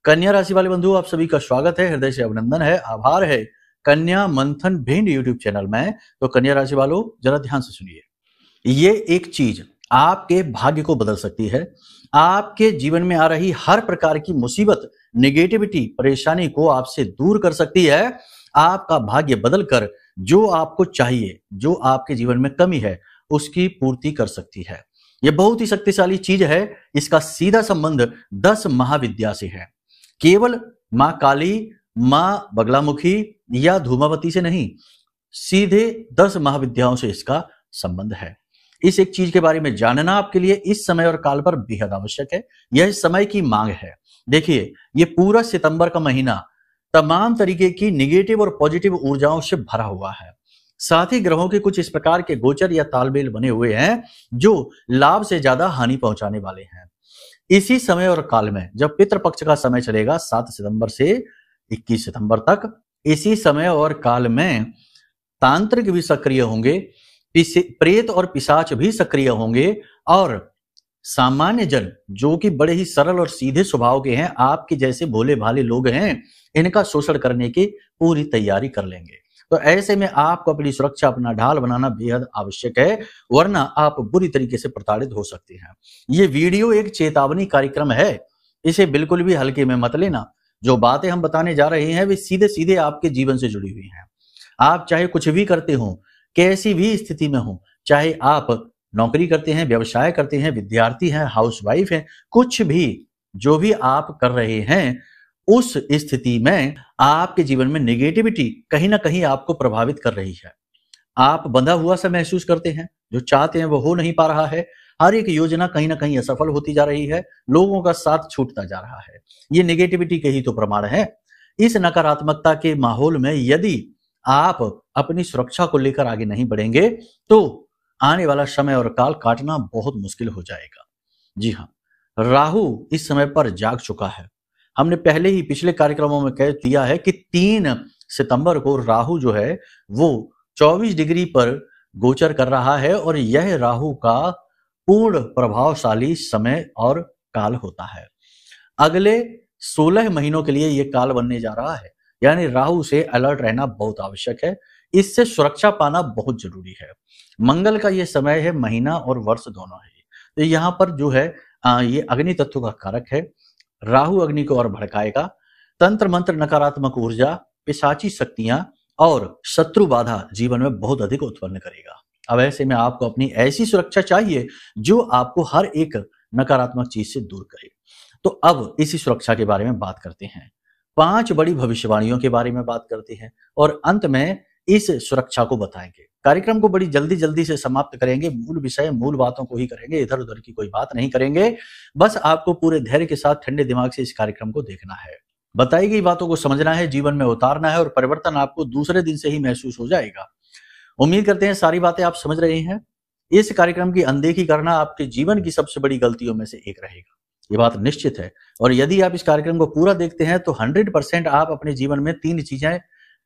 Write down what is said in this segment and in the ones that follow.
कन्या राशि वाले बंधु, आप सभी का स्वागत है, हृदय से अभिनंदन है, आभार है। कन्या मंथन भिंड यूट्यूब चैनल में। तो कन्या राशि वालों, जरा ध्यान से सुनिए। ये एक चीज आपके भाग्य को बदल सकती है। आपके जीवन में आ रही हर प्रकार की मुसीबत, नेगेटिविटी, परेशानी को आपसे दूर कर सकती है। आपका भाग्य बदलकर जो आपको चाहिए, जो आपके जीवन में कमी है, उसकी पूर्ति कर सकती है। यह बहुत ही शक्तिशाली चीज है। इसका सीधा संबंध 10 महाविद्या से है। केवल मां काली, मां बगलामुखी या धूमावती से नहीं, सीधे 10 महाविद्याओं से इसका संबंध है। इस एक चीज के बारे में जानना आपके लिए इस समय और काल पर बेहद आवश्यक है। यह इस समय की मांग है। देखिए, ये पूरा सितंबर का महीना तमाम तरीके की निगेटिव और पॉजिटिव ऊर्जाओं से भरा हुआ है। साथ ही ग्रहों के कुछ इस प्रकार के गोचर या तालमेल बने हुए हैं जो लाभ से ज्यादा हानि पहुंचाने वाले हैं। इसी समय और काल में जब पितृपक्ष का समय चलेगा 7 सितंबर से 21 सितंबर तक, इसी समय और काल में तांत्रिक भी सक्रिय होंगे, प्रेत और पिशाच भी सक्रिय होंगे, और सामान्य जन जो कि बड़े ही सरल और सीधे स्वभाव के हैं, आपके जैसे भोले भाले लोग हैं, इनका शोषण करने की पूरी तैयारी कर लेंगे। तो ऐसे में आपको अपनी सुरक्षा, अपना ढाल बनाना बेहद आवश्यक है, वरना आप बुरी तरीके से प्रताड़ित हो सकते हैं। ये वीडियो एक चेतावनी कार्यक्रम है, इसे बिल्कुल भी हल्के में मत लेना। जो बातें हम बताने जा रहे हैं वे सीधे सीधे आपके जीवन से जुड़ी हुई हैं। आप चाहे कुछ भी करते हो, कैसी भी स्थिति में हो, चाहे आप नौकरी करते हैं, व्यवसाय करते हैं, विद्यार्थी हैं, हाउसवाइफ हैं, कुछ भी जो भी आप कर रहे हैं, उस स्थिति में आपके जीवन में नेगेटिविटी कहीं ना कहीं आपको प्रभावित कर रही है। आप बंधा हुआ सा महसूस करते हैं, जो चाहते हैं वो हो नहीं पा रहा है। हर एक योजना कहीं ना कहीं असफल होती जा रही है, लोगों का साथ छूटता जा रहा है। ये नेगेटिविटी के ही तो प्रमाण है। इस नकारात्मकता के माहौल में यदि आप अपनी सुरक्षा को लेकर आगे नहीं बढ़ेंगे तो आने वाला समय और काल काटना बहुत मुश्किल हो जाएगा। जी हाँ, राहु इस समय पर जाग चुका है। हमने पहले ही पिछले कार्यक्रमों में कह दिया है कि 3 सितंबर को राहु जो है वो 24 डिग्री पर गोचर कर रहा है, और यह राहु का पूर्ण प्रभावशाली समय और काल होता है। अगले 16 महीनों के लिए यह काल बनने जा रहा है, यानी राहु से अलर्ट रहना बहुत आवश्यक है। इससे सुरक्षा पाना बहुत जरूरी है। मंगल का यह समय है, महीना और वर्ष दोनों है। तो यहाँ पर जो है ये अग्नि तत्व का कारक है। राहु अग्नि को और भड़काएगा। तंत्र मंत्र, नकारात्मक ऊर्जा, पिशाची शक्तियां और शत्रु बाधा जीवन में बहुत अधिक उत्पन्न करेगा। अब ऐसे में आपको अपनी ऐसी सुरक्षा चाहिए जो आपको हर एक नकारात्मक चीज से दूर करे। तो अब इसी सुरक्षा के बारे में बात करते हैं। 5 बड़ी भविष्यवाणियों के बारे में बात करते हैं और अंत में इस सुरक्षा को बताएंगे। कार्यक्रम को बड़ी जल्दी से समाप्त करेंगे। मूल विषय, मूल बातों को ही करेंगे, इधर उधर की कोई बात नहीं करेंगे। बस आपको पूरे धैर्य के साथ ठंडे दिमाग से इस कार्यक्रम को देखना है, बताई गई बातों को समझना है, जीवन में उतारना है, और परिवर्तन आपको दूसरे दिन से ही महसूस हो जाएगा। उम्मीद करते हैं सारी बातें आप समझ रहे हैं। इस कार्यक्रम की अनदेखी करना आपके जीवन की सबसे बड़ी गलतियों में से एक रहेगा, ये बात निश्चित है। और यदि आप इस कार्यक्रम को पूरा देखते हैं तो 100% आप अपने जीवन में 3 चीजें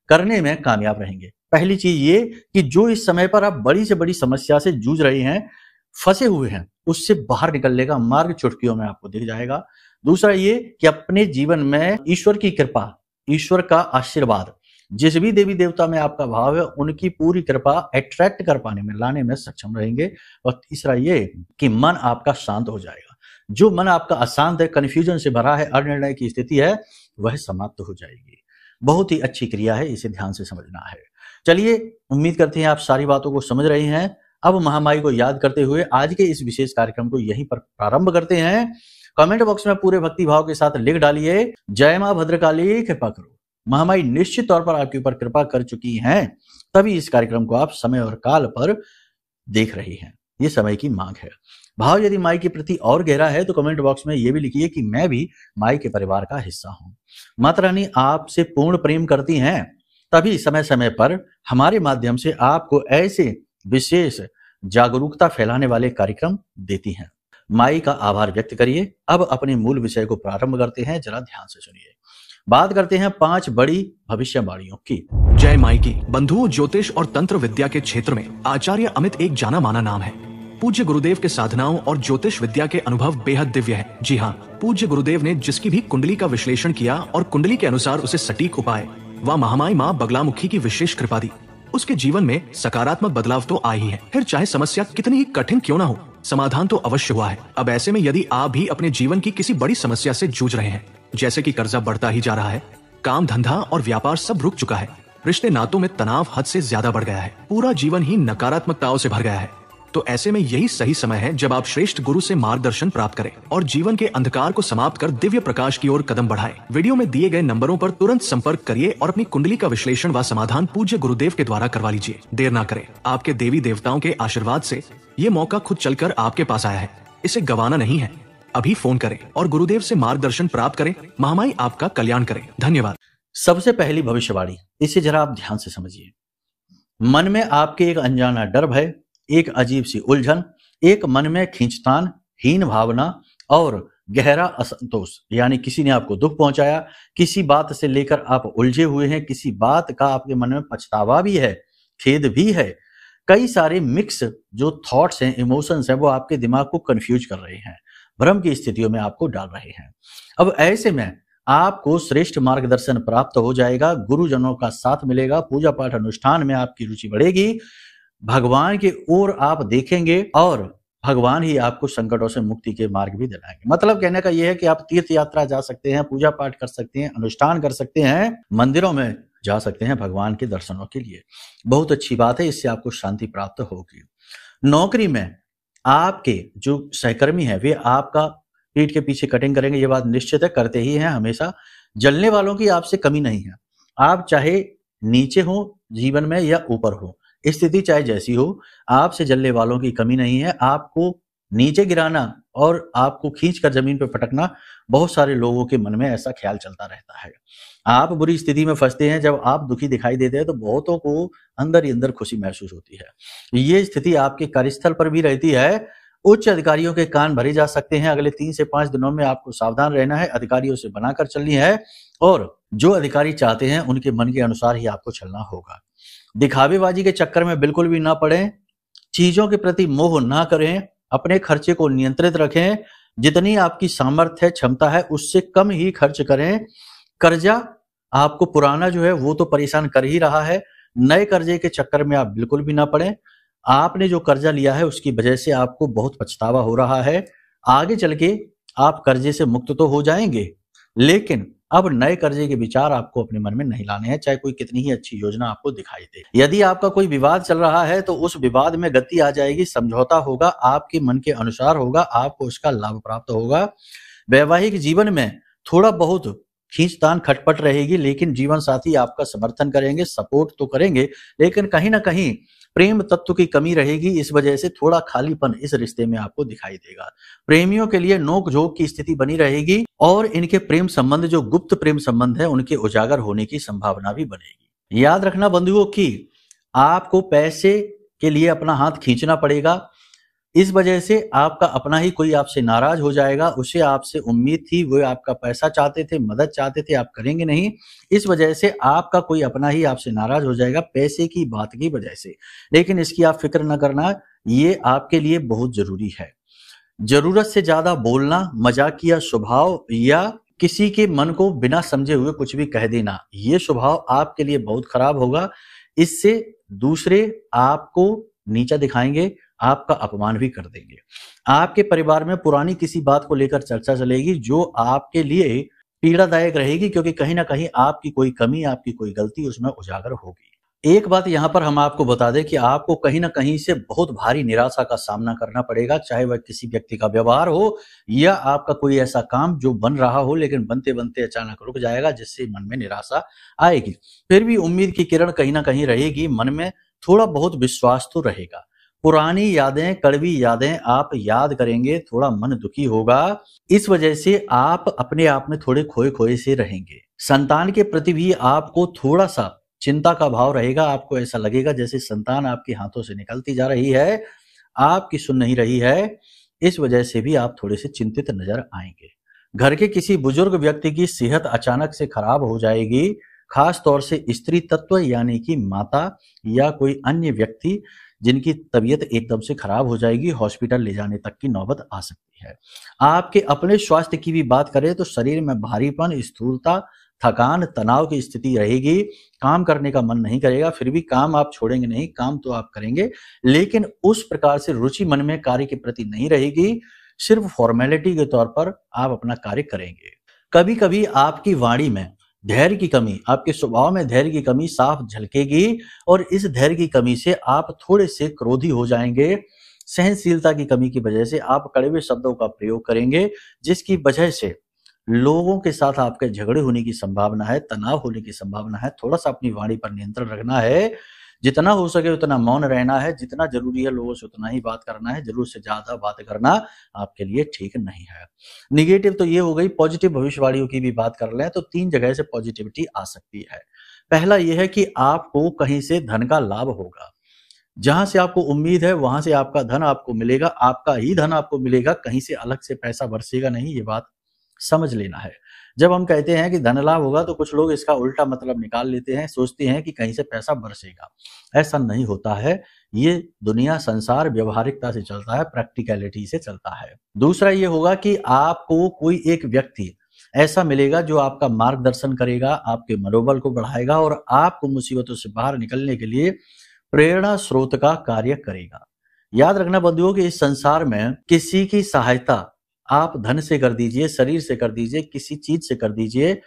करने में कामयाब रहेंगे। पहली चीज ये कि जो इस समय पर आप बड़ी से बड़ी समस्या से जूझ रहे हैं, फंसे हुए हैं, उससे बाहर निकलने का मार्ग चुटकियों में आपको दिख जाएगा। दूसरा ये कि अपने जीवन में ईश्वर की कृपा, ईश्वर का आशीर्वाद, जिस भी देवी देवता में आपका भाव है, उनकी पूरी कृपा अट्रैक्ट कर पाने में, लाने में सक्षम रहेंगे। और तीसरा ये कि मन आपका शांत हो जाएगा। जो मन आपका अशांत है, कंफ्यूजन से भरा है, अनिर्णय की स्थिति है, वह समाप्त हो जाएगी। बहुत ही अच्छी क्रिया है, इसे ध्यान से समझना है। चलिए, उम्मीद करते हैं आप सारी बातों को समझ रहे हैं। अब महामाई को याद करते हुए आज के इस विशेष कार्यक्रम को यहीं पर प्रारंभ करते हैं। कमेंट बॉक्स में पूरे भक्ति भाव के साथ लिख डालिए, जय मां भद्रकाली, कृपा करो। महामाई निश्चित तौर पर आपके ऊपर कृपा कर चुकी हैं, तभी इस कार्यक्रम को आप समय और काल पर देख रही हैं। ये समय की मांग है। भाव यदि माई के प्रति और गहरा है तो कमेंट बॉक्स में यह भी लिखिए कि मैं भी माई के परिवार का हिस्सा हूं। माता रानी आपसे पूर्ण प्रेम करती हैं, तभी समय समय पर हमारे माध्यम से आपको ऐसे विशेष जागरूकता फैलाने वाले कार्यक्रम देती हैं। माई का आभार व्यक्त करिए। अब अपने मूल विषय को प्रारंभ करते हैं, जरा ध्यान से सुनिए। बात करते हैं 5 बड़ी भविष्यवाणियों की। जय माई की। बंधुओं, ज्योतिष और तंत्र विद्या के क्षेत्र में आचार्य अमित एक जाना माना नाम है। पूज्य गुरुदेव के साधनाओं और ज्योतिष विद्या के अनुभव बेहद दिव्य है। जी हाँ, पूज्य गुरुदेव ने जिसकी भी कुंडली का विश्लेषण किया और कुंडली के अनुसार उसे सटीक उपाय व महामाई माँ बगलामुखी की विशेष कृपा दी, उसके जीवन में सकारात्मक बदलाव तो आ ही है। फिर चाहे समस्या कितनी ही कठिन क्यों ना हो, समाधान तो अवश्य हुआ है। अब ऐसे में यदि आप भी अपने जीवन की किसी बड़ी समस्या से जूझ रहे हैं, जैसे कि कर्जा बढ़ता ही जा रहा है, काम धंधा और व्यापार सब रुक चुका है, रिश्ते नातों में तनाव हद से ज्यादा बढ़ गया है, पूरा जीवन ही नकारात्मकताओं से भर गया है, तो ऐसे में यही सही समय है जब आप श्रेष्ठ गुरु से मार्गदर्शन प्राप्त करें और जीवन के अंधकार को समाप्त कर दिव्य प्रकाश की ओर कदम बढ़ाएं। वीडियो में दिए गए नंबरों पर तुरंत संपर्क करिए और अपनी कुंडली का विश्लेषण व समाधान पूज्य गुरुदेव के द्वारा करवा लीजिए। देर ना करें, आपके देवी देवताओं के आशीर्वाद से ये मौका खुद चलकर आपके पास आया है, इसे गंवाना नहीं है। अभी फोन करें और गुरुदेव से मार्गदर्शन प्राप्त करें। महामाई आपका कल्याण करें। धन्यवाद। सबसे पहली भविष्यवाणी, इसे जरा आप ध्यान से समझिए। मन में आपके एक अनजाना डर भय, एक अजीब सी उलझन, एक मन में खींचतान, हीन भावना और गहरा असंतोष, यानी किसी ने आपको दुख पहुंचाया, किसी बात से लेकर आप उलझे हुए हैं, किसी बात का आपके मन में पछतावा भी है, खेद भी है। कई सारे मिक्स जो थॉट्स हैं, इमोशंस हैं, वो आपके दिमाग को कंफ्यूज कर रहे हैं, भ्रम की स्थितियों में आपको डाल रहे हैं। अब ऐसे में आपको श्रेष्ठ मार्गदर्शन प्राप्त हो जाएगा, गुरुजनों का साथ मिलेगा, पूजा पाठ अनुष्ठान में आपकी रुचि बढ़ेगी, भगवान की ओर आप देखेंगे और भगवान ही आपको संकटों से मुक्ति के मार्ग भी दिलाएंगे। मतलब कहने का यह है कि आप तीर्थ यात्रा जा सकते हैं, पूजा पाठ कर सकते हैं, अनुष्ठान कर सकते हैं, मंदिरों में जा सकते हैं भगवान के दर्शनों के लिए। बहुत अच्छी बात है, इससे आपको शांति प्राप्त होगी। नौकरी में आपके जो सहकर्मी है वे आपका पीठ के पीछे कटिंग करेंगे, ये बात निश्चित है, करते ही हैं हमेशा। जलने वालों की आपसे कमी नहीं है, आप चाहे नीचे हो जीवन में या ऊपर हो, स्थिति चाहे जैसी हो, आपसे जलने वालों की कमी नहीं है। आपको नीचे गिराना और आपको खींचकर जमीन पर पटकना, बहुत सारे लोगों के मन में ऐसा ख्याल चलता रहता है। आप बुरी स्थिति में फंसते हैं, जब आप दुखी दिखाई देते हैं तो बहुतों को अंदर ही अंदर खुशी महसूस होती है। ये स्थिति आपके कार्यस्थल पर भी रहती है। उच्च अधिकारियों के कान भरे जा सकते हैं। अगले 3 से 5 दिनों में आपको सावधान रहना है, अधिकारियों से बनाकर चलनी है और जो अधिकारी चाहते हैं उनके मन के अनुसार ही आपको चलना होगा। दिखावेबाजी के चक्कर में बिल्कुल भी ना पड़ें, चीजों के प्रति मोह ना करें, अपने खर्चे को नियंत्रित रखें, जितनी आपकी सामर्थ्य है, क्षमता है, उससे कम ही खर्च करें। कर्जा आपको पुराना जो है वो तो परेशान कर ही रहा है, नए कर्जे के चक्कर में आप बिल्कुल भी ना पड़ें। आपने जो कर्जा लिया है उसकी वजह से आपको बहुत पछतावा हो रहा है। आगे चल के आप कर्जे से मुक्त तो हो जाएंगे, लेकिन अब नए कर्जे के विचार आपको अपने मन में नहीं लाने हैं, चाहे कोई कितनी ही अच्छी योजना आपको दिखाई दे। यदि आपका कोई विवाद चल रहा है तो उस विवाद में गति आ जाएगी, समझौता होगा, आपके मन के अनुसार होगा, आपको उसका लाभ प्राप्त होगा। वैवाहिक जीवन में थोड़ा बहुत खींचतान खटपट रहेगी, लेकिन जीवन साथी आपका समर्थन करेंगे, सपोर्ट तो करेंगे, लेकिन कहीं ना कहीं प्रेम तत्व की कमी रहेगी। इस वजह से थोड़ा खालीपन इस रिश्ते में आपको दिखाई देगा। प्रेमियों के लिए नोक झोंक की स्थिति बनी रहेगी और इनके प्रेम संबंध जो गुप्त प्रेम संबंध है उनके उजागर होने की संभावना भी बनेगी। याद रखना बंधुओं कि आपको पैसे के लिए अपना हाथ खींचना पड़ेगा। इस वजह से आपका अपना ही कोई आपसे नाराज हो जाएगा, उसे आपसे उम्मीद थी, वो आपका पैसा चाहते थे, मदद चाहते थे, आप करेंगे नहीं। इस वजह से आपका कोई अपना ही आपसे नाराज हो जाएगा पैसे की बात की वजह से। लेकिन इसकी आप फिक्र न करना, ये आपके लिए बहुत जरूरी है। जरूरत से ज्यादा बोलना, मजाकिया स्वभाव या किसी के मन को बिना समझे हुए कुछ भी कह देना, ये स्वभाव आपके लिए बहुत खराब होगा। इससे दूसरे आपको नीचा दिखाएंगे, आपका अपमान भी कर देंगे। आपके परिवार में पुरानी किसी बात को लेकर चर्चा चलेगी जो आपके लिए पीड़ादायक रहेगी, क्योंकि कहीं ना कहीं आपकी कोई कमी, आपकी कोई गलती उसमें उजागर होगी। एक बात यहां पर हम आपको बता दें कि आपको कहीं ना कहीं से बहुत भारी निराशा का सामना करना पड़ेगा, चाहे वह किसी व्यक्ति का व्यवहार हो या आपका कोई ऐसा काम जो बन रहा हो लेकिन बनते बनते अचानक रुक जाएगा, जिससे मन में निराशा आएगी। फिर भी उम्मीद की किरण कहीं ना कहीं रहेगी, मन में थोड़ा बहुत विश्वास तो रहेगा। पुरानी यादें, कड़वी यादें आप याद करेंगे, थोड़ा मन दुखी होगा। इस वजह से आप अपने आप में थोड़े खोए खोए से रहेंगे। संतान के प्रति भी आपको थोड़ा सा चिंता का भाव रहेगा। आपको ऐसा लगेगा जैसे संतान आपके हाथों से निकलती जा रही है, आपकी सुन नहीं रही है। इस वजह से भी आप थोड़े से चिंतित नजर आएंगे। घर के किसी बुजुर्ग व्यक्ति की सेहत अचानक से खराब हो जाएगी, खास तौर से स्त्री तत्व यानी कि माता या कोई अन्य व्यक्ति जिनकी तबीयत एकदम से खराब हो जाएगी, हॉस्पिटल ले जाने तक की नौबत आ सकती है। आपके अपने स्वास्थ्य की भी बात करें तो शरीर में भारीपन, स्थूलता, थकान, तनाव की स्थिति रहेगी, काम करने का मन नहीं करेगा, फिर भी काम आप छोड़ेंगे नहीं, काम तो आप करेंगे, लेकिन उस प्रकार से रुचि मन में कार्य के प्रति नहीं रहेगी, सिर्फ फॉर्मेलिटी के तौर पर आप अपना कार्य करेंगे। कभी कभी आपकी वाणी में धैर्य की कमी, आपके स्वभाव में धैर्य की कमी साफ झलकेगी और इस धैर्य की कमी से आप थोड़े से क्रोधी हो जाएंगे। सहनशीलता की कमी की वजह से आप कड़वे शब्दों का प्रयोग करेंगे, जिसकी वजह से लोगों के साथ आपके झगड़े होने की संभावना है, तनाव होने की संभावना है। थोड़ा सा अपनी वाणी पर नियंत्रण रखना है, जितना हो सके उतना मौन रहना है, जितना जरूरी है लोगों से उतना ही बात करना है, जरूरत से ज्यादा बात करना आपके लिए ठीक नहीं है। निगेटिव तो ये हो गई। पॉजिटिव भविष्यवाणियों की भी बात कर लें तो 3 जगह से पॉजिटिविटी आ सकती है। पहला यह है कि आपको कहीं से धन का लाभ होगा, जहां से आपको उम्मीद है वहां से आपका धन आपको मिलेगा, आपका ही धन आपको मिलेगा, कहीं से अलग से पैसा बरसेगा नहीं, ये बात समझ लेना है। जब हम कहते हैं कि धन लाभ होगा तो कुछ लोग इसका उल्टा मतलब निकाल लेते हैं, सोचते हैं कि कहीं से पैसा बरसेगा। ऐसा नहीं होता है। ये दुनिया, संसार व्यवहारिकता से चलता है, प्रैक्टिकलिटी से चलता है। दूसरा ये होगा कि आपको कोई एक व्यक्ति ऐसा मिलेगा जो आपका मार्गदर्शन करेगा, आपके मनोबल को बढ़ाएगा और आपको मुसीबतों से बाहर निकलने के लिए प्रेरणा स्रोत का कार्य करेगा। याद रखना बंधुओं कि इस संसार में किसी की सहायता आप धन से कर दीजिए, शरीर से कर दीजिए, किसी चीज से कर दीजिए,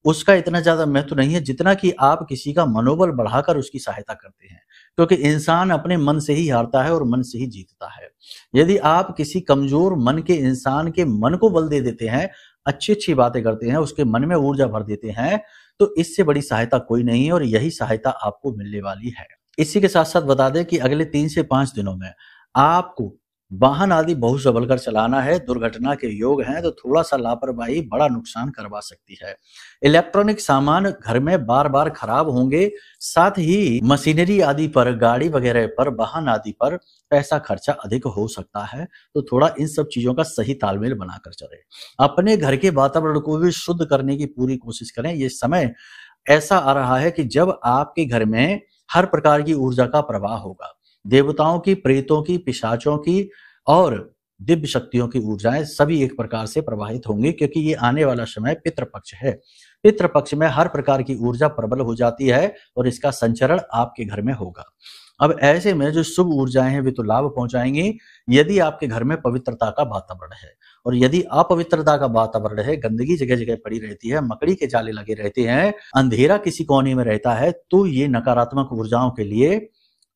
उसका इतना ज्यादा महत्व नहीं है जितना कि आप किसी का मनोबल बढ़ाकर उसकी सहायता करते हैं, क्योंकि इंसान अपने मन से ही हारता है और मन से ही जीतता है। यदि आप किसी कमजोर मन के इंसान के मन को बल दे देते हैं, अच्छी अच्छी बातें करते हैं, उसके मन में ऊर्जा भर देते हैं, तो इससे बड़ी सहायता कोई नहीं है और यही सहायता आपको मिलने वाली है। इसी के साथ साथ बता दें कि अगले 3 से 5 दिनों में आपको वाहन आदि बहुत संभल कर चलाना है। दुर्घटना के योग हैं तो थोड़ा सा लापरवाही बड़ा नुकसान करवा सकती है। इलेक्ट्रॉनिक सामान घर में बार बार खराब होंगे, साथ ही मशीनरी आदि पर, गाड़ी वगैरह पर, वाहन आदि पर पैसा खर्चा अधिक हो सकता है, तो थोड़ा इन सब चीजों का सही तालमेल बनाकर चले। अपने घर के वातावरण को भी शुद्ध करने की पूरी कोशिश करें। ये समय ऐसा आ रहा है कि जब आपके घर में हर प्रकार की ऊर्जा का प्रवाह होगा। देवताओं की, प्रेतों की, पिशाचों की और दिव्य शक्तियों की ऊर्जाएं सभी एक प्रकार से प्रवाहित होंगी, क्योंकि ये आने वाला समय पितृपक्ष है। पितृपक्ष में हर प्रकार की ऊर्जा प्रबल हो जाती है और इसका संचरण आपके घर में होगा। अब ऐसे में जो शुभ ऊर्जाएं हैं वे तो लाभ पहुंचाएंगी यदि आपके घर में पवित्रता का वातावरण है, और यदि अपवित्रता का वातावरण है, गंदगी जगह जगह पड़ी रहती है, मकड़ी के जाले लगे रहते हैं, अंधेरा किसी कोने में रहता है, तो ये नकारात्मक ऊर्जाओं के लिए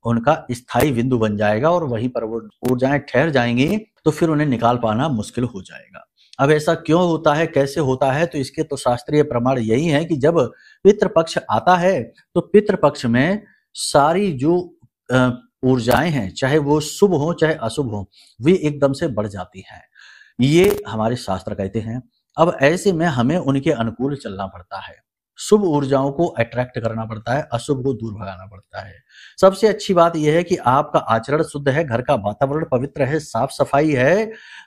उनका स्थायी बिंदु बन जाएगा और वहीं पर वो ऊर्जाएं ठहर जाएंगी, तो फिर उन्हें निकाल पाना मुश्किल हो जाएगा। अब ऐसा क्यों होता है, कैसे होता है, तो इसके तो शास्त्रीय प्रमाण यही है कि जब पितृपक्ष आता है तो पितृपक्ष में सारी जो ऊर्जाएं हैं, चाहे वो शुभ हो चाहे अशुभ हो, वे एकदम से बढ़ जाती हैं। ये हमारे शास्त्र कहते हैं। अब ऐसे में हमें उनके अनुकूल चलना पड़ता है। शुभ ऊर्जाओं को अट्रैक्ट करना पड़ता है, अशुभ को दूर भगाना पड़ता है। सबसे अच्छी बात यह है कि आपका आचरण शुद्ध है, घर का वातावरण पवित्र है, साफ सफाई है,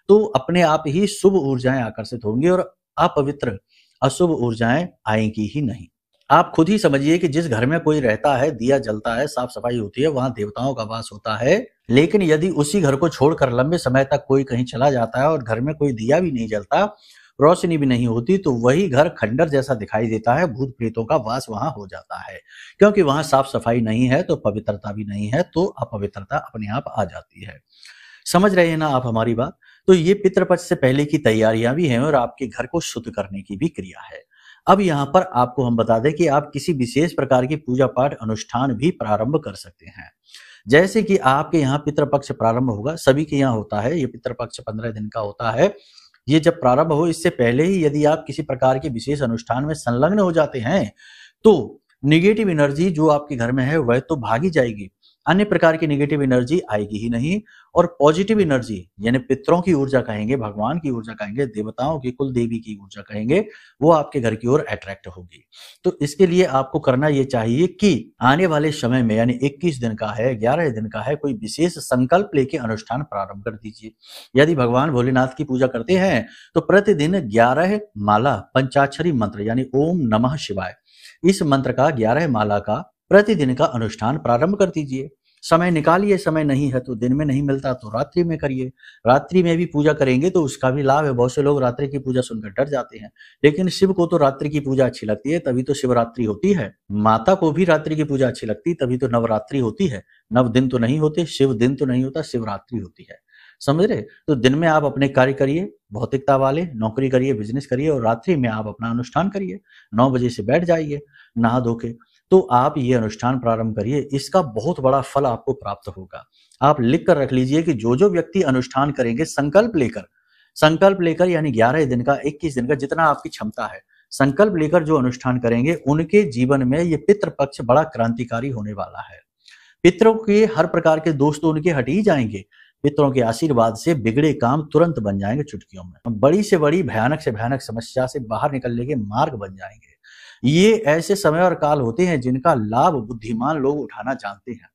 तो अपने आप ही शुभ ऊर्जाएं आकर्षित होंगी और अपवित्र अशुभ ऊर्जाएं आएंगी ही नहीं। आप खुद ही समझिए कि जिस घर में कोई रहता है, दिया जलता है, साफ सफाई होती है, वहां देवताओं का वास होता है। लेकिन यदि उसी घर को छोड़कर लंबे समय तक कोई कहीं चला जाता है और घर में कोई दिया भी नहीं जलता, रोशनी भी नहीं होती, तो वही घर खंडर जैसा दिखाई देता है, भूत प्रेतों का वास वहां हो जाता है, क्योंकि वहां साफ सफाई नहीं है, तो पवित्रता भी नहीं है, तो अपवित्रता अपने आप आ जाती है। समझ रहे हैं ना आप हमारी बात? तो ये पितृपक्ष से पहले की तैयारियां भी हैं और आपके घर को शुद्ध करने की भी क्रिया है। अब यहाँ पर आपको हम बता दें कि आप किसी विशेष प्रकार की पूजा पाठ अनुष्ठान भी प्रारंभ कर सकते हैं। जैसे कि आपके यहाँ पितृपक्ष प्रारंभ होगा, सभी के यहाँ होता है, ये पितृपक्ष 15 दिन का होता है। ये जब प्रारंभ हो, इससे पहले ही यदि आप किसी प्रकार के विशेष अनुष्ठान में संलग्न हो जाते हैं तो निगेटिव एनर्जी जो आपके घर में है वह तो भागी जाएगी, अन्य प्रकार की निगेटिव एनर्जी आएगी ही नहीं, और पॉजिटिव एनर्जी यानी पितरों की ऊर्जा कहेंगे, भगवान की ऊर्जा कहेंगे, देवताओं की, कुल देवी की ऊर्जा कहेंगे, वो आपके घर की ओर अट्रैक्ट होगी। तो इसके लिए आपको करना ये चाहिए कि आने वाले समय में यानी 21 दिन का है, 11 दिन का है, कोई विशेष संकल्प लेके अनुष्ठान प्रारंभ कर दीजिए। यदि भगवान भोलेनाथ की पूजा करते हैं तो प्रतिदिन 11 माला पंचाक्षरी मंत्र यानी ओम नमः शिवाय, इस मंत्र का 11 माला का प्रतिदिन का अनुष्ठान प्रारंभ कर दीजिए। समय निकालिए, समय नहीं है तो दिन में नहीं मिलता तो रात्रि में करिए। रात्रि में भी पूजा करेंगे तो उसका भी लाभ है। बहुत से लोग रात्रि की पूजा सुनकर डर जाते हैं, लेकिन शिव को तो रात्रि की पूजा अच्छी लगती है, तभी तो शिवरात्रि होती है। माता को भी रात्रि की पूजा अच्छी लगती है, तभी तो नवरात्रि होती है। नव दिन तो नहीं होते, शिव दिन तो नहीं होता, शिवरात्रि होती है। समझ रहे? तो दिन में आप अपने कार्य करिए, भौतिकता वाले, नौकरी करिए, बिजनेस करिए, और रात्रि में आप अपना अनुष्ठान करिए। 9 बजे से बैठ जाइए नहा धो के, तो आप ये अनुष्ठान प्रारंभ करिए। इसका बहुत बड़ा फल आपको प्राप्त होगा। आप लिख कर रख लीजिए कि जो व्यक्ति अनुष्ठान करेंगे संकल्प लेकर यानी 11 दिन का, 21 दिन का, जितना आपकी क्षमता है, संकल्प लेकर जो अनुष्ठान करेंगे उनके जीवन में ये पितृपक्ष बड़ा क्रांतिकारी होने वाला है। पितरों के हर प्रकार के दोष तो उनके हट ही जाएंगे। पितरों के आशीर्वाद से बिगड़े काम तुरंत बन जाएंगे चुटकियों में। बड़ी से बड़ी, भयानक से भयानक समस्या से बाहर निकलने के मार्ग बन जाएंगे। ये ऐसे समय और काल होते हैं जिनका लाभ बुद्धिमान लोग उठाना जानते हैं।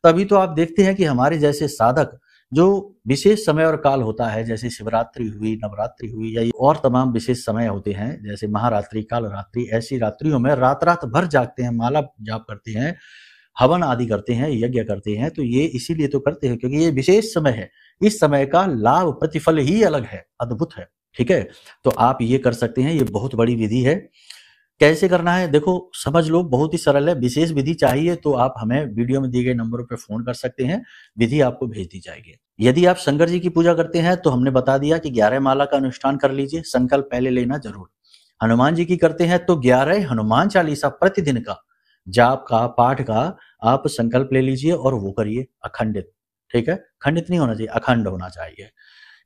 तभी तो आप देखते हैं कि हमारे जैसे साधक, जो विशेष समय और काल होता है, जैसे शिवरात्रि हुई, नवरात्रि हुई, या और तमाम विशेष समय होते हैं, जैसे महारात्रि, कालरात्रि, ऐसी रात्रियों में रात रात भर जागते हैं, माला जाप करते हैं, हवन आदि करते हैं, यज्ञ करते हैं। तो ये इसीलिए तो करते हैं क्योंकि ये विशेष समय है। इस समय का लाभ प्रतिफल ही अलग है, अद्भुत है। ठीक है, तो आप ये कर सकते हैं। ये बहुत बड़ी विधि है। कैसे करना है देखो, समझ लो, बहुत ही सरल है। विशेष विधि चाहिए तो आप हमें वीडियो में दिए गए नंबरों पर फोन कर सकते हैं, विधि आपको भेज दी जाएगी। यदि आप शंकर जी की पूजा करते हैं तो हमने बता दिया कि 11 माला का अनुष्ठान कर लीजिए, संकल्प पहले लेना जरूर। हनुमान जी की करते हैं तो 11 हनुमान चालीसा प्रतिदिन का जाप का, पाठ का आप संकल्प ले लीजिए और वो करिए अखंडित। ठीक है, खंडित नहीं होना चाहिए, अखंड होना चाहिए।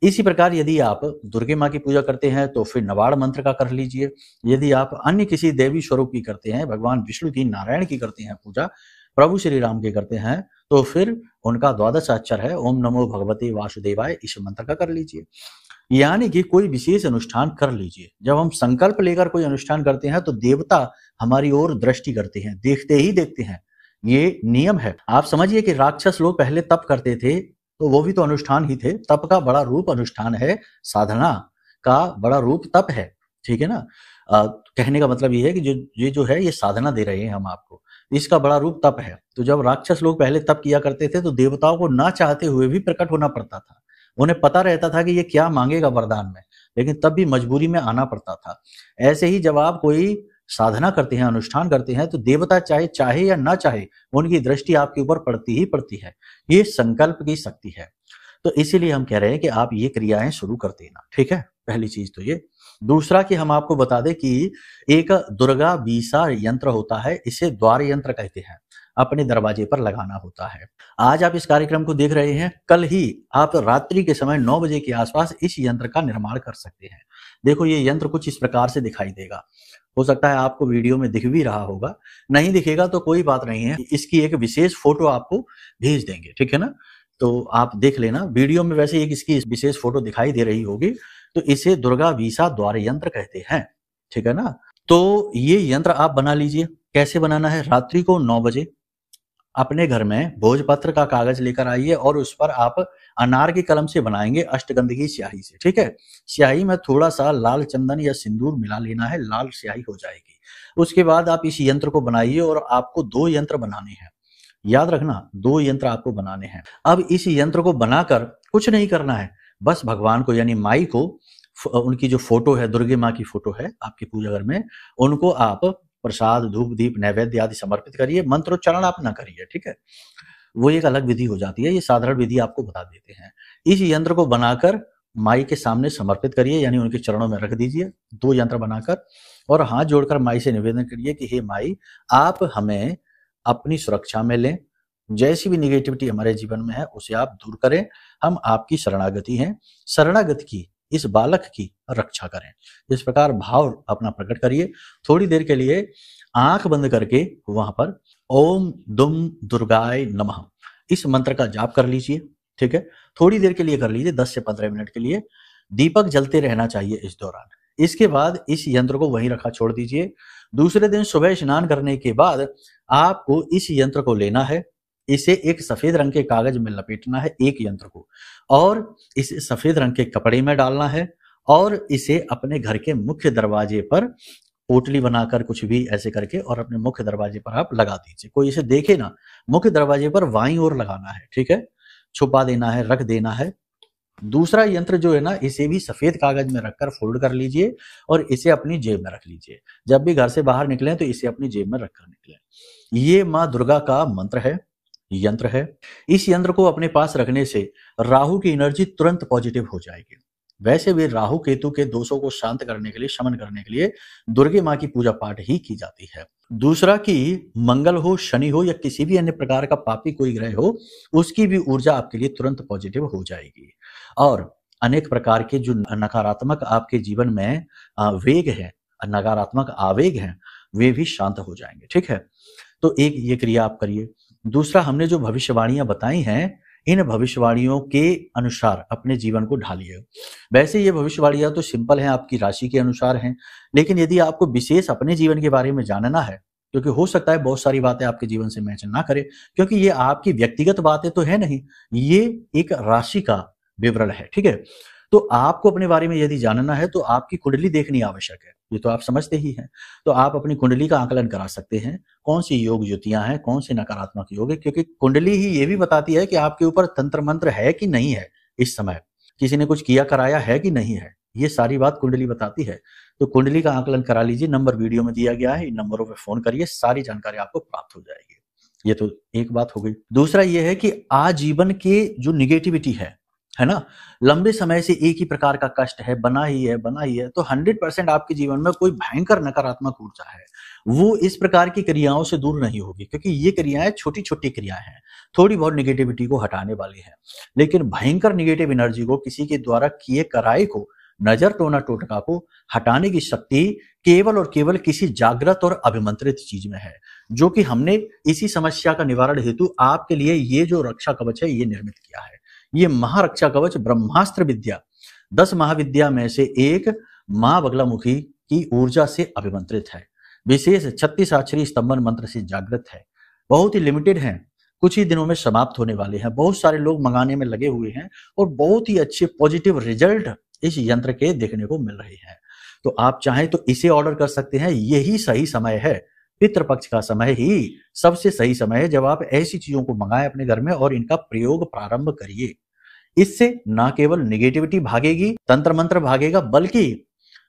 इसी प्रकार यदि आप दुर्गे माँ की पूजा करते हैं तो फिर नवाड़ मंत्र का कर लीजिए। यदि आप अन्य किसी देवी स्वरूप की करते हैं, भगवान विष्णु की, नारायण की करते हैं पूजा, प्रभु श्री राम की करते हैं, तो फिर उनका 12 अक्षर है ओम नमो भगवते वासुदेवाय, इस मंत्र का कर लीजिए। यानी कि कोई विशेष अनुष्ठान कर लीजिए। जब हम संकल्प लेकर कोई अनुष्ठान करते हैं तो देवता हमारी ओर दृष्टि करते हैं, देखते ही देखते हैं। ये नियम है। आप समझिए कि राक्षस लोग पहले तप करते थे तो वो भी तो अनुष्ठान ही थे। तप का बड़ा रूप अनुष्ठान है, साधना का बड़ा रूप तप है। ठीक है ना? कहने का मतलब ये है कि ये जो है ये साधना दे रहे हैं हम आपको, इसका बड़ा रूप तप है। तो जब राक्षस लोग पहले तप किया करते थे तो देवताओं को ना चाहते हुए भी प्रकट होना पड़ता था। उन्हें पता रहता था कि ये क्या मांगेगा वरदान में, लेकिन तब भी मजबूरी में आना पड़ता था। ऐसे ही जब आप कोई साधना करते हैं, अनुष्ठान करते हैं, तो देवता चाहे या ना चाहे उनकी दृष्टि आपके ऊपर पड़ती ही पड़ती है। ये संकल्प की शक्ति है। तो इसीलिए हम कह रहे हैं कि आप ये क्रियाएं शुरू कर देना। ठीक है, पहली चीज तो ये। दूसरा कि हम आपको बता दें कि एक दुर्गा बीसा यंत्र होता है, इसे द्वार यंत्र कहते हैं, अपने दरवाजे पर लगाना होता है। आज आप इस कार्यक्रम को देख रहे हैं, कल ही आप रात्रि के समय 9 बजे के आसपास इस यंत्र का निर्माण कर सकते हैं। देखो, ये यंत्र कुछ इस प्रकार से दिखाई देगा। हो सकता है आपको वीडियो में दिख भी रहा होगा, नहीं दिखेगा तो कोई बात नहीं है, इसकी एक विशेष फोटो आपको भेज देंगे। ठीक है ना? तो आप देख लेना वीडियो में, वैसे एक इसकी विशेष फोटो दिखाई दे रही होगी। तो इसे दुर्गा बीसा द्वार यंत्र कहते हैं। ठीक है ना? तो ये यंत्र आप बना लीजिए। कैसे बनाना है? रात्रि को 9 बजे अपने घर में भोजपत्र का कागज लेकर आइए और उस पर आप अनार की कलम से बनाएंगे, अष्टगंध की स्याही से। ठीक है, स्याही में थोड़ा सा लाल चंदन या सिंदूर मिला लेना है, लाल स्याही हो जाएगी। उसके बाद आप इस यंत्र को बनाइए और आपको 2 यंत्र बनाने हैं। याद रखना, 2 यंत्र आपको बनाने हैं। अब इस यंत्र को बनाकर कुछ नहीं करना है, बस भगवान को यानी माई को, उनकी जो फोटो है, दुर्गे माँ की फोटो है आपके पूजा घर में, उनको आप प्रसाद, धूप, दीप, नैवेद्य आदि समर्पित करिए। मंत्रोच्चारण आप ना करिए। ठीक है, वो एक अलग विधि हो जाती है। ये साधारण विधि आपको बता देते हैं। इस यंत्र को बनाकर माई के सामने समर्पित करिए, यानी उनके चरणों में रख दीजिए 2 यंत्र बनाकर, और हाथ जोड़कर माई से निवेदन करिए कि हे माई, आप हमें अपनी सुरक्षा में लें। जैसी भी निगेटिविटी हमारे जीवन में है उसे आप दूर करें। हम आपकी शरणागति हैं, शरणागत की इस बालक की रक्षा करें। इस प्रकार भाव अपना प्रकट करिए। थोड़ी देर के लिए आंख बंद करके वहां पर ओम दुम दुर्गाय नमः इस मंत्र का जाप कर लीजिए। ठीक है, थोड़ी देर के लिए कर लीजिए, 10 से 15 मिनट के लिए। दीपक जलते रहना चाहिए इस दौरान। इसके बाद इस यंत्र को वहीं रखा छोड़ दीजिए। दूसरे दिन सुबह स्नान करने के बाद आपको इस यंत्र को लेना है, इसे एक सफेद रंग के कागज में लपेटना है, एक यंत्र को, और इसे सफेद रंग के कपड़े में डालना है और इसे अपने घर के मुख्य दरवाजे पर पोटली बनाकर कुछ भी ऐसे करके और अपने मुख्य दरवाजे पर आप लगा दीजिए। कोई इसे देखे ना, मुख्य दरवाजे पर बाईं ओर लगाना है, ठीक है, छुपा देना है, रख देना है। दूसरा यंत्र जो है ना, इसे भी सफेद कागज में रखकर फोल्ड कर लीजिए और इसे अपनी जेब में रख लीजिए। जब भी घर से बाहर निकलें तो इसे अपनी जेब में रखकर निकलें। ये माँ दुर्गा का मंत्र है, यंत्र है। इस यंत्र को अपने पास रखने से राहु की एनर्जी तुरंत पॉजिटिव हो जाएगी। वैसे भी राहु केतु के दोषों को शांत करने के लिए, शमन करने के लिए दुर्गे माँ की पूजा पाठ ही की जाती है। दूसरा कि मंगल हो, शनि हो या किसी भी अन्य प्रकार का पापी कोई ग्रह हो, उसकी भी ऊर्जा आपके लिए तुरंत पॉजिटिव हो जाएगी और अनेक प्रकार के जो नकारात्मक आपके जीवन में वेग है, नकारात्मक आवेग हैं, वे भी शांत हो जाएंगे। ठीक है, तो एक ये क्रिया आप करिए। दूसरा, हमने जो भविष्यवाणियां बताई हैं, इन भविष्यवाणियों के अनुसार अपने जीवन को ढालिए। वैसे ये भविष्यवाणियां तो सिंपल हैं, आपकी राशि के अनुसार हैं, लेकिन यदि आपको विशेष अपने जीवन के बारे में जानना है, क्योंकि हो सकता है बहुत सारी बातें आपके जीवन से मैच ना करे, क्योंकि ये आपकी व्यक्तिगत बातें तो है नहीं, ये एक राशि का विवरण है। ठीक है, तो आपको अपने बारे में यदि जानना है तो आपकी कुंडली देखनी आवश्यक है, ये तो आप समझते ही हैं। तो आप अपनी कुंडली का आकलन करा सकते हैं, कौन सी योग युतियां हैं, कौन से नकारात्मक योग है, क्योंकि कुंडली ही ये भी बताती है कि आपके ऊपर तंत्र मंत्र है कि नहीं है, इस समय किसी ने कुछ किया कराया है कि नहीं है, ये सारी बात कुंडली बताती है। तो कुंडली का आकलन करा लीजिए, नंबर वीडियो में दिया गया है, इन नंबरों पर फोन करिए, सारी जानकारी आपको प्राप्त हो जाएगी। ये तो एक बात हो गई। दूसरा ये है कि आजीवन के जो निगेटिविटी है ना, लंबे समय से एक ही प्रकार का कष्ट है, बना ही है, तो 100% आपके जीवन में कोई भयंकर नकारात्मक ऊर्जा है, वो इस प्रकार की क्रियाओं से दूर नहीं होगी, क्योंकि ये क्रियाएं छोटी छोटी क्रियाएं हैं, थोड़ी बहुत निगेटिविटी को हटाने वाली है। लेकिन भयंकर निगेटिव एनर्जी को, किसी के द्वारा किए कराए को, नजर टोना टोटका को हटाने की शक्ति केवल और केवल किसी जागृत और अभिमंत्रित चीज में है, जो कि हमने इसी समस्या का निवारण हेतु आपके लिए ये जो रक्षा कवच है ये निर्मित किया है। ये महारक्षा कवच ब्रह्मास्त्र विद्या 10 महाविद्या में से एक मां बगलामुखी की ऊर्जा से अभिमंत्रित है, विशेष 36 अक्षरी स्तंभन मंत्र से जागृत है, बहुत ही लिमिटेड है, कुछ ही दिनों में समाप्त होने वाले हैं। बहुत सारे लोग मंगाने में लगे हुए हैं और बहुत ही अच्छे पॉजिटिव रिजल्ट इस यंत्र के देखने को मिल रहे हैं। तो आप चाहें तो इसे ऑर्डर कर सकते हैं, यही सही समय है, पितृपक्ष का समय ही सबसे सही समय है, जब आप ऐसी चीजों को मंगाएं अपने घर में और इनका प्रयोग प्रारंभ करिए। इससे ना केवल निगेटिविटी भागेगी, तंत्र मंत्र भागेगा, बल्कि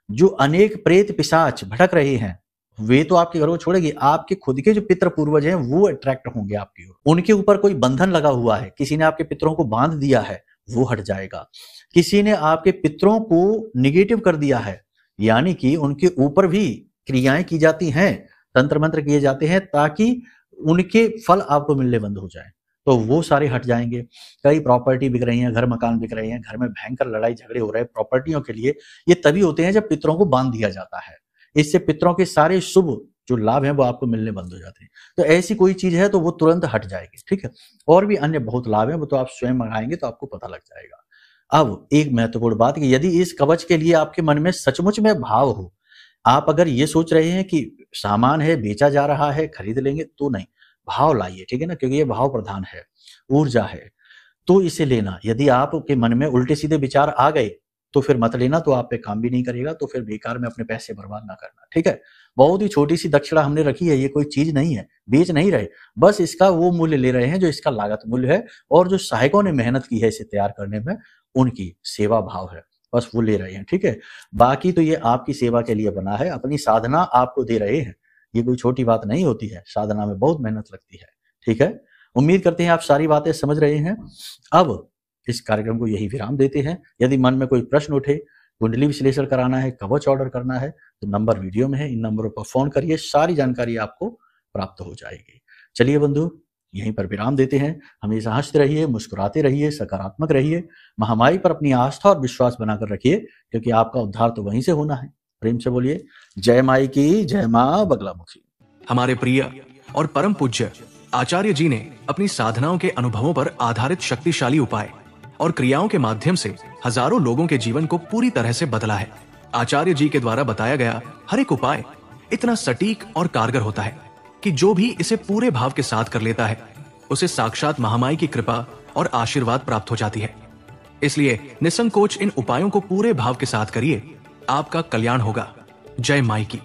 जो अनेक प्रेत पिशाच भटक रहे हैं वे तो आपके घरों छोड़ेगी, आपके खुद के जो पितृ पूर्वज हैं वो अट्रैक्ट होंगे आपकी ओर। उनके ऊपर कोई बंधन लगा हुआ है, किसी ने आपके पितरों को बांध दिया है, वो हट जाएगा। किसी ने आपके पितरों को निगेटिव कर दिया है, यानी कि उनके ऊपर भी क्रियाएं की जाती हैं, तंत्र मंत्र किए जाते हैं ताकि उनके फल आपको मिलने बंद हो जाए, तो वो सारे हट जाएंगे। कई प्रॉपर्टी बिक रही है, घर मकान बिक रहे हैं, घर में भयंकर लड़ाई झगड़े हो रहे हैं प्रॉपर्टियों के लिए, ये तभी होते हैं जब पितरों को बांध दिया जाता है। इससे पितरों के सारे शुभ जो लाभ हैं वो आपको मिलने बंद हो जाते हैं। तो ऐसी कोई चीज है तो वो तुरंत हट जाएगी। ठीक है, और भी अन्य बहुत लाभ हैं, वो तो आप स्वयं मंगाएंगे तो आपको पता लग जाएगा। अब एक महत्वपूर्ण बात कि यदि इस कवच के लिए आपके मन में सचमुच में भाव हो, आप अगर ये सोच रहे हैं कि सामान है, बेचा जा रहा है, खरीद लेंगे, तो नहीं, भाव लाइए, ठीक है ना, क्योंकि ये भाव प्रधान है, ऊर्जा है, तो इसे लेना। यदि आपके मन में उल्टे सीधे विचार आ गए तो फिर मत लेना, तो आप पे काम भी नहीं करेगा, तो फिर बेकार में अपने पैसे बर्बाद ना करना। ठीक है, बहुत ही छोटी सी दक्षिणा हमने रखी है, ये कोई चीज नहीं है, बेच नहीं रहे, बस इसका वो मूल्य ले रहे हैं जो इसका लागत मूल्य है, और जो सहायकों ने मेहनत की है इसे तैयार करने में, उनकी सेवा भाव है, बस वो ले रहे हैं। ठीक है, बाकी तो ये आपकी सेवा के लिए बना है, अपनी साधना आपको दे रहे हैं, ये कोई छोटी बात नहीं होती है, साधना में बहुत मेहनत लगती है। ठीक है, उम्मीद करते हैं आप सारी बातें समझ रहे हैं। अब इस कार्यक्रम को यही विराम देते हैं। यदि मन में कोई प्रश्न उठे, कुंडली विश्लेषण कराना है, कवच ऑर्डर करना है, तो नंबर वीडियो में है, इन नंबरों पर फोन करिए, सारी जानकारी आपको प्राप्त हो जाएगी। चलिए बंधु, यहीं पर विराम देते हैं। हमेशा हंसते रहिए, मुस्कुराते रहिए, सकारात्मक रहिए, महामाई पर अपनी आस्था और विश्वास बनाकर रखिए, क्योंकि आपका उद्धार तो वहीं से होना है। प्रेम से बोलिए जय माई की, जय मां बगलामुखी। हमारे प्रिय और परम पूज्य आचार्य जी ने अपनी साधनाओं के अनुभवों पर आधारित शक्तिशाली उपाय और क्रियाओं के माध्यम से हजारों लोगों के जीवन को पूरी तरह से बदला है। आचार्य जी के द्वारा बताया गया हर एक उपाय इतना सटीक और कारगर होता है कि जो भी इसे पूरे भाव के साथ कर लेता है, उसे साक्षात महामाई की कृपा और आशीर्वाद प्राप्त हो जाती है। इसलिए निसंकोच इन उपायों को पूरे भाव के साथ करिए, आपका कल्याण होगा। जय माई की।